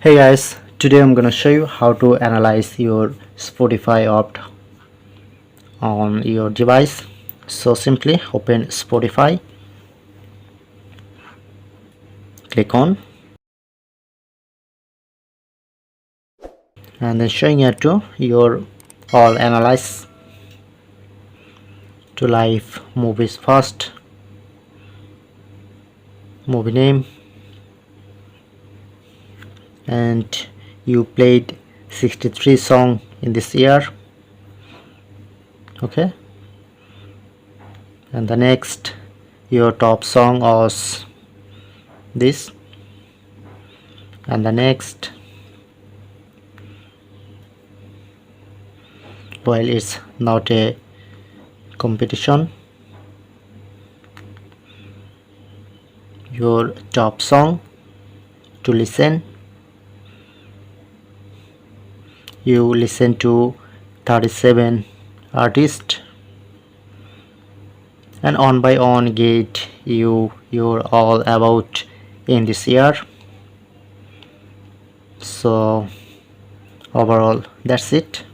Hey guys, today I'm gonna show you how to analyze your Spotify opt on your device. So simply open Spotify, click on, and then showing it to your all analyze to live movies first, movie name, and you played 63 song in this year. Okay, and the next your top song was this, and the next, while it's not a competition, your top song to listen, you listen to 37 artists, and on by on get you're all about in this year. So overall that's it.